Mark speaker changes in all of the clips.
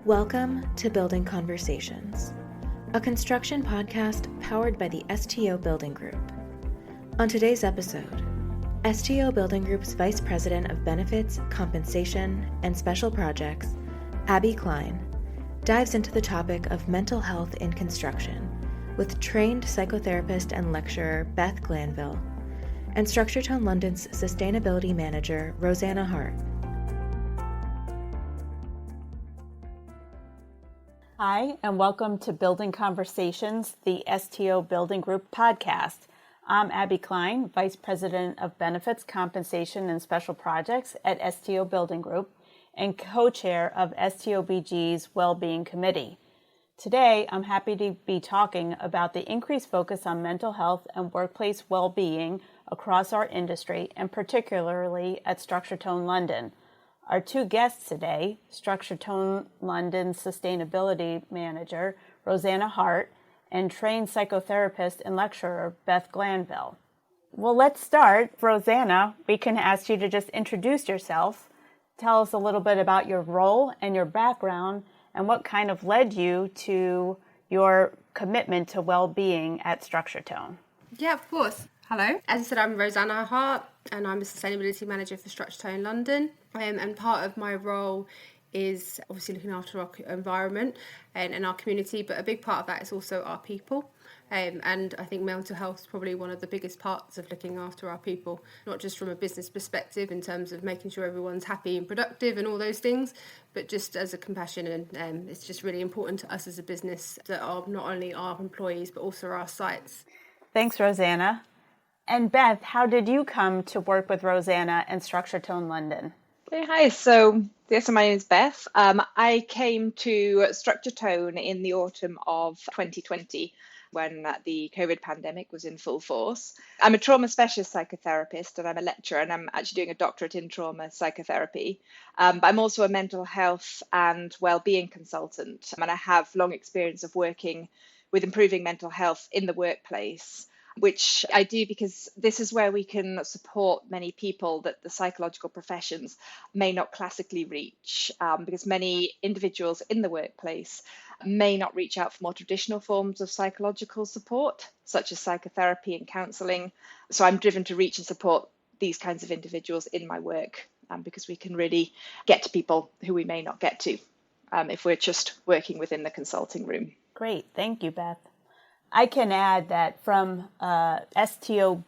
Speaker 1: Welcome to Building Conversations, a construction podcast powered by the STO Building Group. On today's episode, STO Building Group's Vice President of Benefits, Compensation, and Special Projects, Abbie Klein, dives into the topic of mental health in construction with trained psychotherapist and lecturer Beth Glanville and Structure Tone London's Sustainability Manager, Roseanna Hart.
Speaker 2: Hi, and welcome to Building Conversations, the STO Building Group podcast. I'm Abbie Klein, Vice President of Benefits, Compensation, and Special Projects at STO Building Group and co-chair of STOBG's Wellbeing Committee. Today, I'm happy to be talking about the increased focus on mental health and workplace well-being across our industry, and particularly at Structure Tone London. Our two guests today, Structure Tone London's Sustainability Manager, Roseanna Hart, and trained psychotherapist and lecturer, Beth Glanville. Well, let's start. Roseanna, we can ask you to just introduce yourself. Tell us a little bit about your role and your background and what kind of led you to your commitment to well-being at Structure Tone.
Speaker 3: Yeah, of course. Hello. As I said, I'm Roseanna Hart and I'm a Sustainability Manager for Structure Tone London. And part of my role is obviously looking after our environment and our community, but a big part of that is also our people. And I think mental health is probably one of the biggest parts of looking after our people, not just from a business perspective in terms of making sure everyone's happy and productive and all those things, but just as a compassion. And it's just really important to us as a business that are not only our employees, but also our sites.
Speaker 2: Thanks, Roseanna. And Beth, how did you come to work with Roseanna and Structure Tone London?
Speaker 4: Hey, hi. So my name is Beth. I came to Structure Tone in the autumn of 2020 when the COVID pandemic was in full force. I'm a trauma specialist psychotherapist and I'm a lecturer and I'm actually doing a doctorate in trauma psychotherapy. But I'm also a mental health and well-being consultant, and I have long experience of working with improving mental health in the workplace, which I do because this is where we can support many people that the psychological professions may not classically reach, because many individuals in the workplace may not reach out for more traditional forms of psychological support, such as psychotherapy and counselling. So I'm driven to reach and support these kinds of individuals in my work, because we can really get to people who we may not get to if we're just working within the consulting room.
Speaker 2: Great. Thank you, Beth. I can add that from STOBG-wide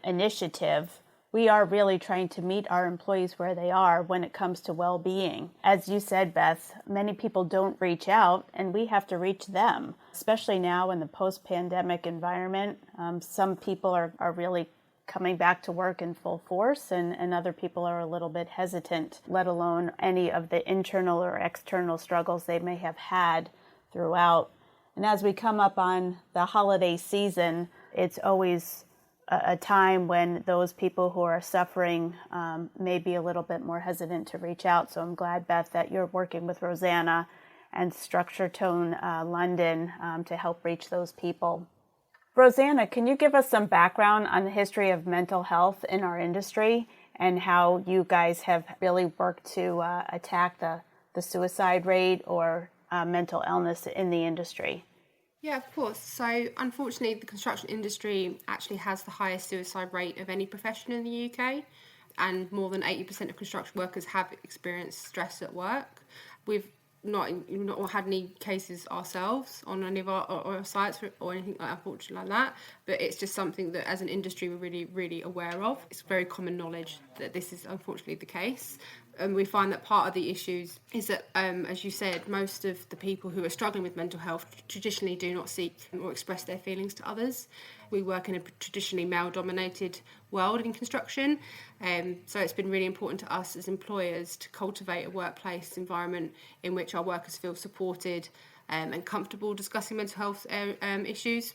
Speaker 2: initiative, we are really trying to meet our employees where they are when it comes to well-being. As you said, Beth, many people don't reach out, and we have to reach them, especially now in the post-pandemic environment. Some people are really coming back to work in full force, and other people are a little bit hesitant, let alone any of the internal or external struggles they may have had throughout. And as we come up on the holiday season, it's always a time when those people who are suffering may be a little bit more hesitant to reach out. So I'm glad, Beth, that you're working with Roseanna and Structure Tone London to help reach those people. Roseanna, can you give us some background on the history of mental health in our industry and how you guys have really worked to attack the suicide rate or mental illness in the industry?
Speaker 3: Yeah, of course. So unfortunately, the construction industry actually has the highest suicide rate of any profession in the UK, and more than 80% of construction workers have experienced stress at work. We've not had any cases ourselves on any of our sites or anything unfortunately like that, but it's just something that as an industry we're really, really aware of. It's very common knowledge that this is unfortunately the case. And we find that part of the issues is that, as you said, most of the people who are struggling with mental health traditionally do not seek or express their feelings to others. We work in a traditionally male-dominated world in construction, so it's been really important to us as employers to cultivate a workplace environment in which our workers feel supported and comfortable discussing mental health issues,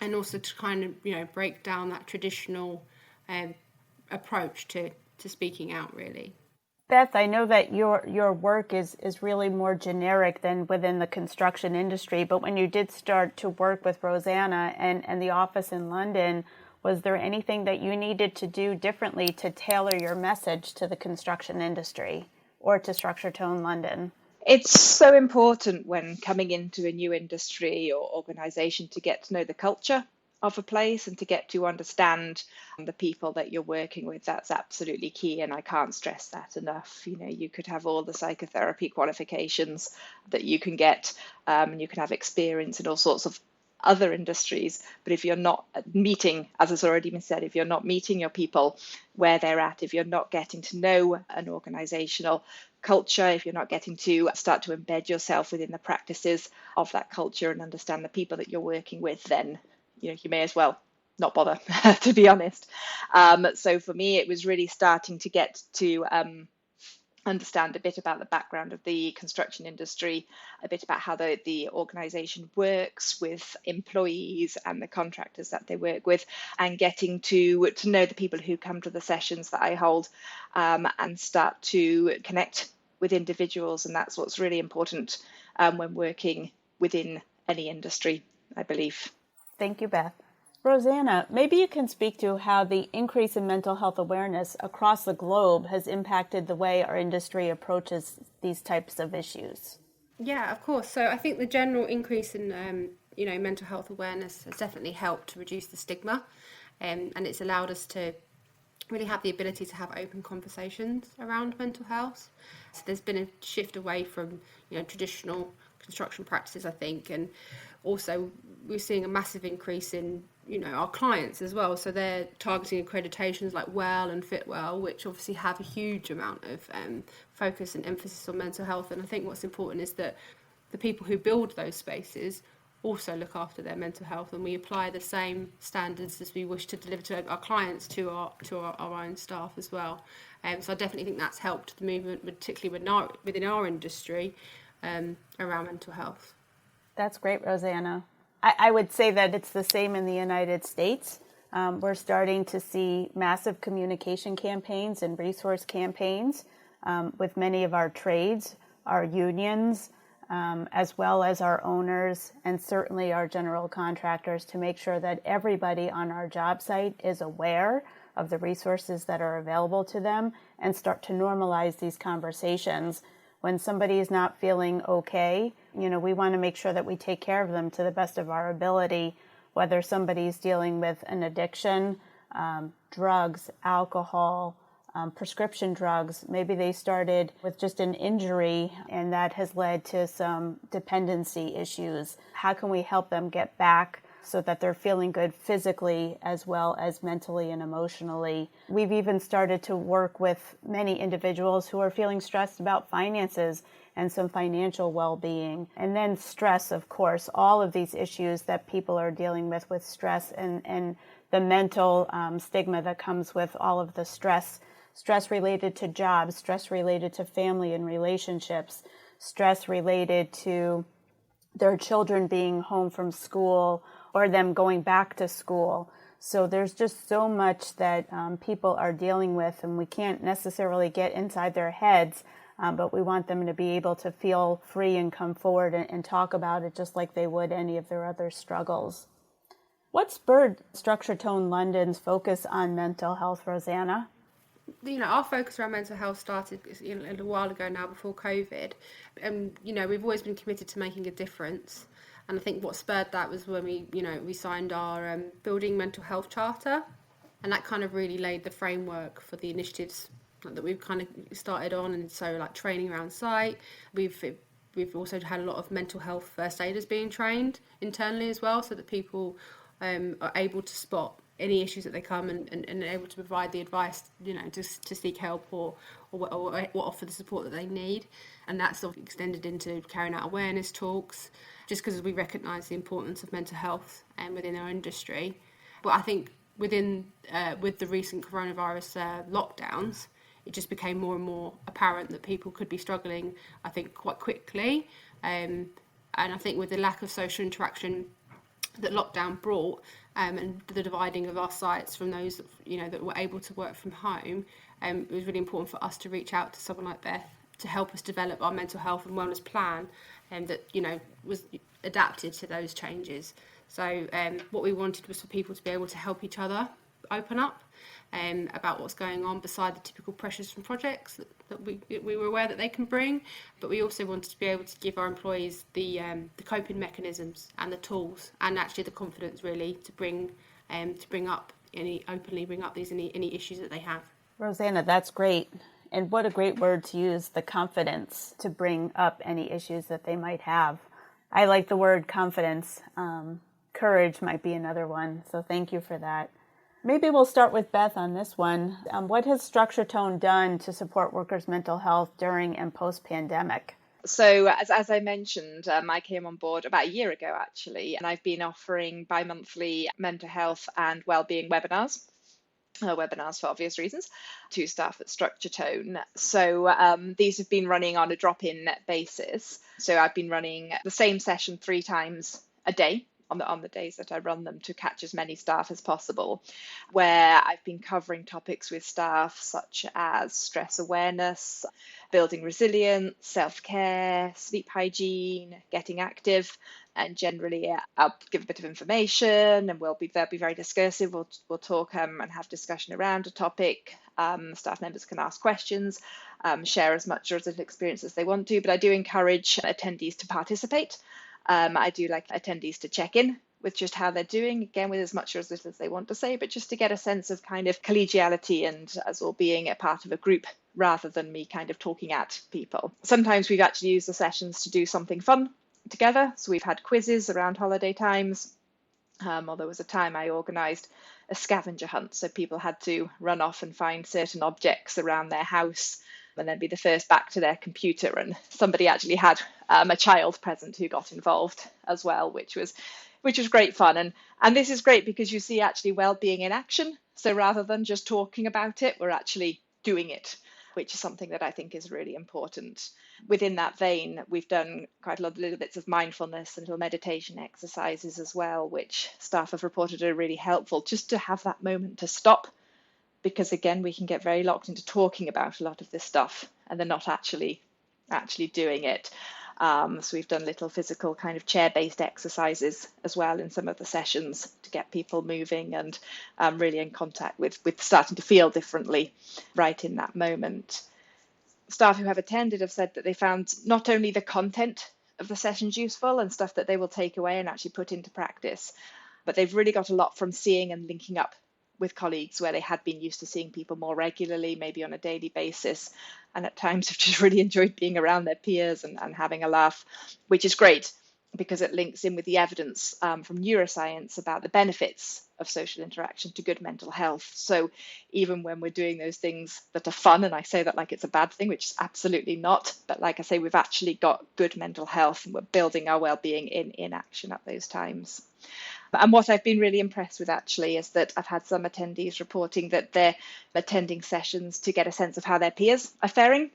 Speaker 3: and also to kind of break down that traditional approach to speaking out, really.
Speaker 2: Beth, I know that your work is really more generic than within the construction industry, but when you did start to work with Roseanna and the office in London, was there anything that you needed to do differently to tailor your message to the construction industry or to Structure Tone London?
Speaker 4: It's so important when coming into a new industry or organization to get to know the culture of a place and to get to understand the people that you're working with. That's absolutely key, and I can't stress that enough. You could have all the psychotherapy qualifications that you can get, and you can have experience in all sorts of other industries, but if you're not meeting, as has already been said, if you're not meeting your people where they're at, if you're not getting to know an organizational culture, if you're not getting to start to embed yourself within the practices of that culture and understand the people that you're working with, then you may as well not bother, to be honest. So for me, it was really starting to get to understand a bit about the background of the construction industry, a bit about how the organisation works with employees and the contractors that they work with, and getting to know the people who come to the sessions that I hold, and start to connect with individuals. And that's what's really important when working within any industry, I believe.
Speaker 2: Thank you, Beth. Roseanna, maybe you can speak to how the increase in mental health awareness across the globe has impacted the way our industry approaches these types of issues.
Speaker 3: Yeah, of course. So I think the general increase in mental health awareness has definitely helped to reduce the stigma, and it's allowed us to really have the ability to have open conversations around mental health. So there's been a shift away from traditional construction practices, I think, and also we're seeing a massive increase in our clients as well. So they're targeting accreditations like WELL and FitWell, which obviously have a huge amount of focus and emphasis on mental health. And I think what's important is that the people who build those spaces also look after their mental health, and we apply the same standards as we wish to deliver to our clients to our own staff as well. So I definitely think that's helped the movement, particularly within our industry, around mental health.
Speaker 2: That's great, Roseanna. I would say that it's the same in the United States. We're starting to see massive communication campaigns and resource campaigns with many of our trades, our unions, as well as our owners and certainly our general contractors, to make sure that everybody on our job site is aware of the resources that are available to them and start to normalize these conversations. When somebody is not feeling okay, we want to make sure that we take care of them to the best of our ability, whether somebody's dealing with an addiction, drugs, alcohol, prescription drugs. Maybe they started with just an injury and that has led to some dependency issues. How can we help them get back so that they're feeling good physically as well as mentally and emotionally? We've even started to work with many individuals who are feeling stressed about finances and some financial well-being. And then stress, of course, all of these issues that people are dealing with stress and the mental stigma that comes with all of the stress related to jobs, stress related to family and relationships, stress related to their children being home from school or them going back to school. So there's just so much that people are dealing with, and we can't necessarily get inside their heads, but we want them to be able to feel free and come forward and talk about it just like they would any of their other struggles. What spurred Structure Tone London's focus on mental health, Roseanna?
Speaker 3: Our focus around mental health started a little while ago now, before COVID. And, we've always been committed to making a difference. And I think what spurred that was when we signed our Building Mental Health Charter. And that kind of really laid the framework for the initiatives that we've kind of started on. And so like training around site, we've also had a lot of mental health first aiders being trained internally as well, so that people are able to spot any issues that they come and able to provide the advice, to seek help or offer the support that they need. And that's sort of extended into carrying out awareness talks, just because we recognise the importance of mental health within our industry. But I think with the recent coronavirus lockdowns, it just became more and more apparent that people could be struggling, I think, quite quickly. And I think with the lack of social interaction that lockdown brought, and the dividing of our sites from those that were able to work from home, it was really important for us to reach out to someone like Beth to help us develop our mental health and wellness plan, that was adapted to those changes. So what we wanted was for people to be able to help each other open up about what's going on beside the typical pressures from projects that we were aware that they can bring. But we also wanted to be able to give our employees the coping mechanisms and the tools and actually the confidence really to bring up any issues that they have.
Speaker 2: Roseanna, that's great. And what a great word to use, the confidence to bring up any issues that they might have. I like the word confidence. Courage might be another one. So thank you for that. Maybe we'll start with Beth on this one. What has Structure Tone done to support workers' mental health during and post-pandemic?
Speaker 4: So as I mentioned, I came on board about a year ago, actually, and I've been offering bi-monthly mental health and wellbeing webinars for obvious reasons, to staff at Structure Tone. So these have been running on a drop-in basis. So I've been running the same session 3 times a day on the days that I run them to catch as many staff as possible, where I've been covering topics with staff such as stress awareness, building resilience, self-care, sleep hygiene, getting active. And generally, I'll give a bit of information, and they'll be very discursive. We'll talk and have discussion around a topic. Staff members can ask questions, share as much or as little experience as they want to. But I do encourage attendees to participate. I do like attendees to check in with just how they're doing, again, with as much or as little as they want to say, but just to get a sense of kind of collegiality and as all being a part of a group rather than me kind of talking at people. Sometimes we've actually used the sessions to do something fun together. So we've had quizzes around holiday times, or there was a time I organised a scavenger hunt. So people had to run off and find certain objects around their house and then be the first back to their computer. And somebody actually had a child present who got involved as well, which was great fun. And this is great because you see actually well-being in action. So rather than just talking about it, we're actually doing it, which is something that I think is really important. Within that vein, we've done quite a lot of little bits of mindfulness and little meditation exercises as well, which staff have reported are really helpful, just to have that moment to stop. Because again, we can get very locked into talking about a lot of this stuff and then not actually doing it. So we've done little physical kind of chair-based exercises as well in some of the sessions to get people moving and really in contact with starting to feel differently right in that moment. Staff who have attended have said that they found not only the content of the sessions useful and stuff that they will take away and actually put into practice, but they've really got a lot from seeing and linking up with colleagues where they had been used to seeing people more regularly, maybe on a daily basis, and at times have just really enjoyed being around their peers and having a laugh, which is great because it links in with the evidence from neuroscience about the benefits of social interaction to good mental health. So even when we're doing those things that are fun, and I say that like it's a bad thing, which is absolutely not, but like I say, we've actually got good mental health and we're building our well-being in action at those times. And what I've been really impressed with actually is that I've had some attendees reporting that they're attending sessions to get a sense of how their peers are faring.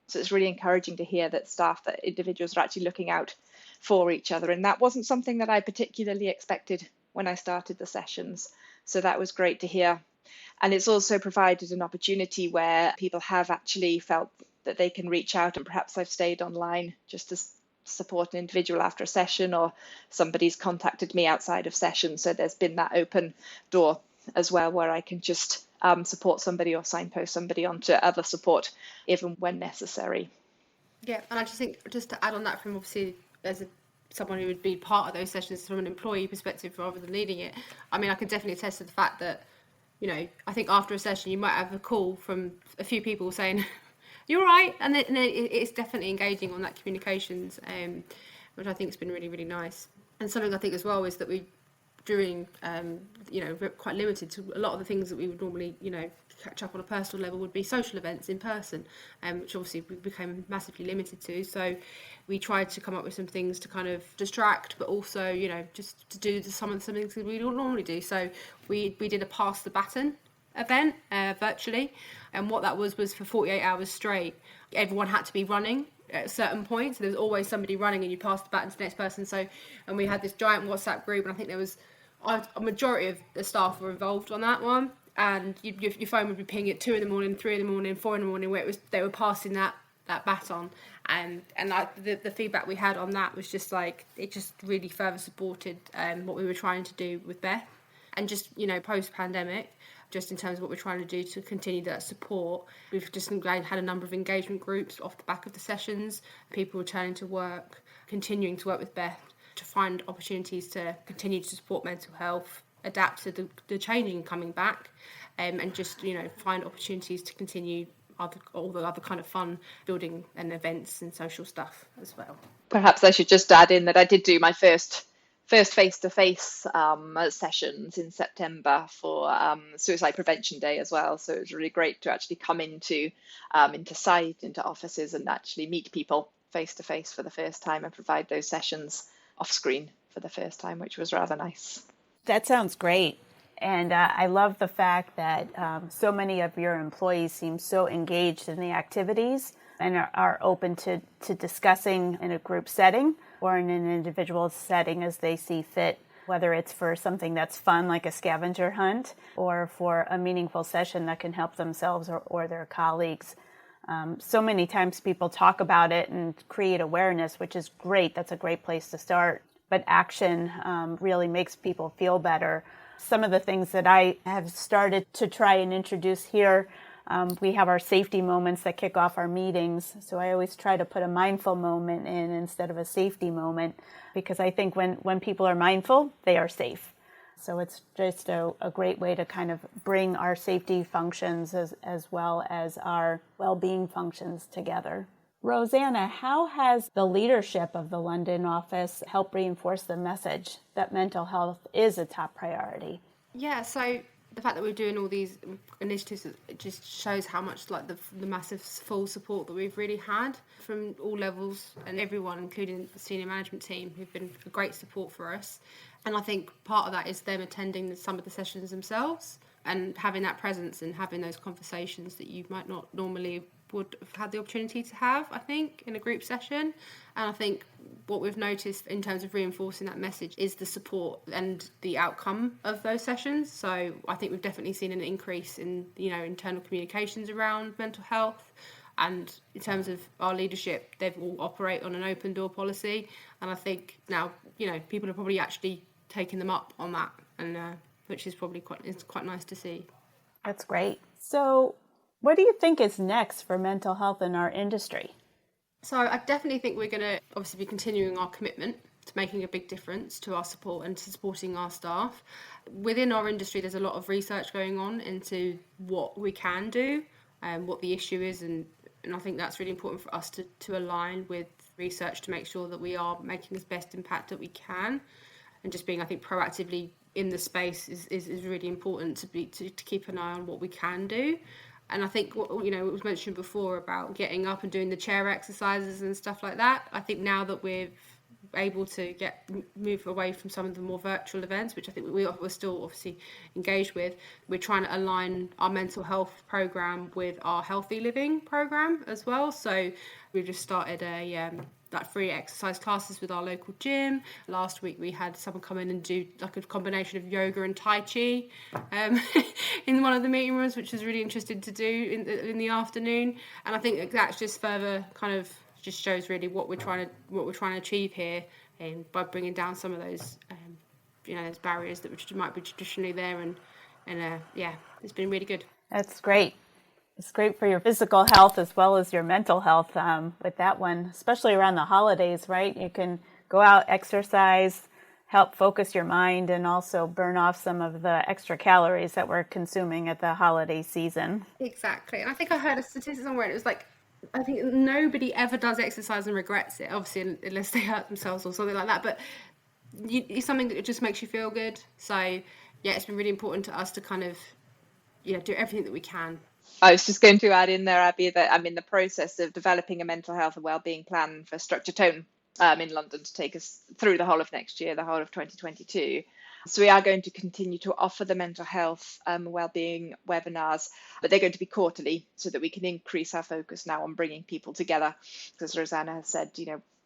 Speaker 4: So it's really encouraging to hear that that individuals are actually looking out for each other. And that wasn't something that I particularly expected when I started the sessions. So that was great to hear. And it's also provided an opportunity where people have actually felt that they can reach out, and perhaps I've stayed online just to support an individual after a session, or somebody's contacted me outside of session. So there's been that open door as well where I can just support somebody or signpost somebody onto other support even when necessary.
Speaker 3: Yeah, and I just think, just to add on that, from obviously as someone who would be part of those sessions from an employee perspective rather than leading it, I mean, I can definitely attest to the fact that, you know, I think after a session you might have a call from a few people saying, "You're right," and then it's definitely engaging on that communications, which I think has been really, really nice. And something I think as well is that we, during, we're quite limited to a lot of the things that we would normally, catch up on a personal level would be social events in person, which obviously we became massively limited to. So we tried to come up with some things to kind of distract, but also, just to do some of the things that we don't normally do. So we did a pass the baton event virtually, and what that was for 48 hours straight, everyone had to be running at a certain point, so there was always somebody running and you passed the baton to the next person. So, and we had this giant WhatsApp group, and I think there was a majority of the staff were involved on that one, and your phone would be pinging at 2 a.m, 3 a.m, 4 a.m, where they were passing that baton, and the feedback we had on that was just like, it just really further supported what we were trying to do with Beth. And just, post-pandemic, just in terms of what we're trying to do to continue that support, we've just had a number of engagement groups off the back of the sessions, people returning to work, continuing to work with Beth to find opportunities to continue to support mental health, adapt to the changing coming back, and just, find opportunities to continue all the other kind of fun building and events and social stuff as well.
Speaker 4: Perhaps I should just add in that I did do my first face-to-face sessions in September for Suicide Prevention Day as well. So it was really great to actually come into site, into offices, and actually meet people face-to-face for the first time and provide those sessions off-screen for the first time, which was rather nice.
Speaker 2: That sounds great. And I love the fact that so many of your employees seem so engaged in the activities and are open to discussing in a group setting or in an individual setting as they see fit, whether it's for something that's fun like a scavenger hunt or for a meaningful session that can help themselves or their colleagues. So many times people talk about it and create awareness, which is great. That's a great place to start. But action really makes people feel better. Some of the things that I have started to try and introduce here, we have our safety moments that kick off our meetings. So I always try to put a mindful moment in instead of a safety moment, because I think when people are mindful, they are safe. So it's just a great way to kind of bring our safety functions as well as our well-being functions together. Roseanna, how has the leadership of the London office helped reinforce the message that mental health is a top priority?
Speaker 3: Yeah, so the fact that we're doing all these initiatives, it just shows how much like the massive full support that we've really had from all levels and everyone, including the senior management team, who've been a great support for us. And I think part of that is them attending some of the sessions themselves and having that presence and having those conversations that you might not normally would have had the opportunity to have, I think, in a group session. And I think what we've noticed in terms of reinforcing that message is the support and the outcome of those sessions. So I think we've definitely seen an increase in, internal communications around mental health. And in terms of our leadership, they've all operate on an open door policy. And I think now, people are probably actually taking them up on that, and which is probably quite nice to see.
Speaker 2: That's great. So what do you think is next for mental health in our industry?
Speaker 3: So I definitely think we're going to obviously be continuing our commitment to making a big difference to our support and to supporting our staff. Within our industry, there's a lot of research going on into what we can do and what the issue is. And I think that's really important for us to align with research to make sure that we are making as best impact that we can. And just being, I think, proactively in the space is really important to keep an eye on what we can do. And I think what was mentioned before about getting up and doing the chair exercises and stuff like that. I think now that we're able to move away from some of the more virtual events, which I think we're still obviously engaged with, we're trying to align our mental health program with our healthy living program as well. So we've just started like free exercise classes with our local gym. Last week we had someone come in and do like a combination of yoga and Tai Chi in one of the meeting rooms, which was really interesting to do in the afternoon. And I think that's just further kind of just shows really what we're trying to achieve here, by bringing down some of those those barriers that might be traditionally there. And it's been really good.
Speaker 2: That's great. It's great for your physical health as well as your mental health with that one, especially around the holidays, right? You can go out, exercise, help focus your mind, and also burn off some of the extra calories that we're consuming at the holiday season.
Speaker 3: Exactly. And I think I heard a statistic somewhere, and it was like, I think nobody ever does exercise and regrets it, obviously, unless they hurt themselves or something like that. But it's something that just makes you feel good. So, yeah, it's been really important to us to kind of, do everything that we can.
Speaker 4: I was just going to add in there, Abbie, that I'm in the process of developing a mental health and wellbeing plan for Structure Tone in London to take us through the whole of next year, the whole of 2022. So we are going to continue to offer the mental health wellbeing webinars, but they're going to be quarterly so that we can increase our focus now on bringing people together. As Roseanna has said,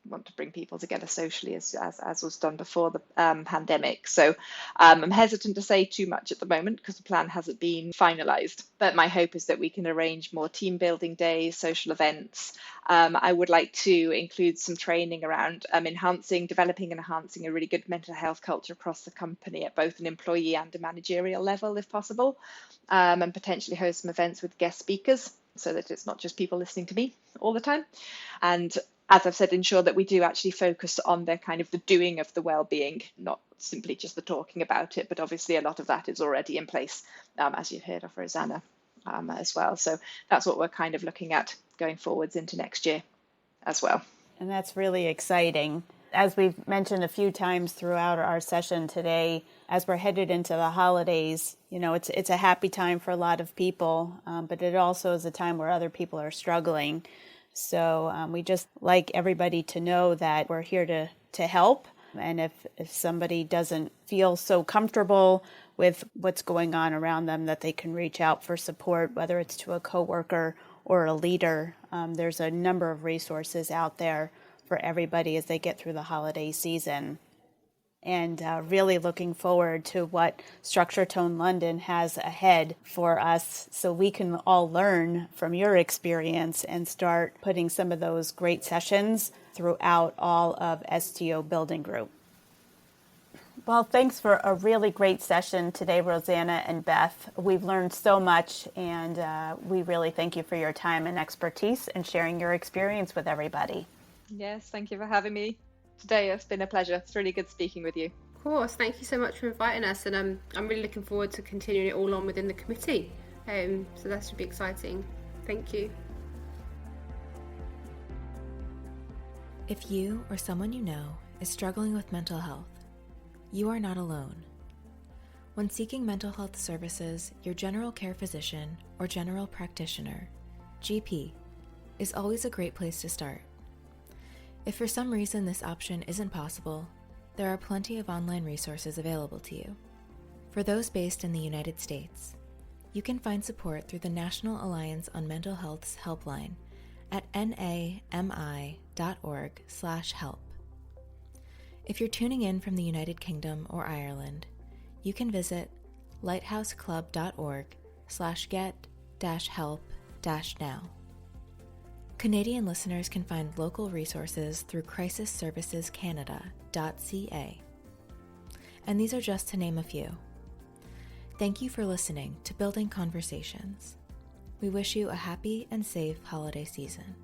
Speaker 4: want to bring people together socially as was done before the pandemic. So I'm hesitant to say too much at the moment because the plan hasn't been finalised. But my hope is that we can arrange more team building days, social events. I would like to include some training around developing and enhancing a really good mental health culture across the company at both an employee and a managerial level, if possible, and potentially host some events with guest speakers so that it's not just people listening to me all the time. And as I've said, ensure that we do actually focus on the kind of the doing of the well-being, not simply just the talking about it, but obviously a lot of that is already in place, as you've heard of Roseanna as well. So that's what we're kind of looking at going forwards into next year as well.
Speaker 2: And that's really exciting. As we've mentioned a few times throughout our session today, as we're headed into the holidays, it's a happy time for a lot of people, but it also is a time where other people are struggling. So we just like everybody to know that we're here to help. And if somebody doesn't feel so comfortable with what's going on around them, that they can reach out for support, whether it's to a coworker or a leader. There's a number of resources out there for everybody as they get through the holiday season. And really looking forward to what Structure Tone London has ahead for us so we can all learn from your experience and start putting some of those great sessions throughout all of STO Building Group. Well, thanks for a really great session today, Roseanna and Beth. We've learned so much, and we really thank you for your time and expertise and sharing your experience with everybody.
Speaker 4: Yes, thank you for having me today. It's been a pleasure. It's really good speaking with you.
Speaker 3: Of course, thank you so much for inviting us, and I'm really looking forward to continuing it all on within the committee. So that should be exciting. Thank you.
Speaker 1: If you or someone you know is struggling with mental health, you are not alone. When seeking mental health services, your general care physician or general practitioner, GP, is always a great place to start. If for some reason this option isn't possible, there are plenty of online resources available to you. For those based in the United States, you can find support through the National Alliance on Mental Health's helpline at nami.org/help. If you're tuning in from the United Kingdom or Ireland, you can visit lighthouseclub.org/get-help-now. Canadian listeners can find local resources through crisisservicescanada.ca. And these are just to name a few. Thank you for listening to Building Conversations. We wish you a happy and safe holiday season.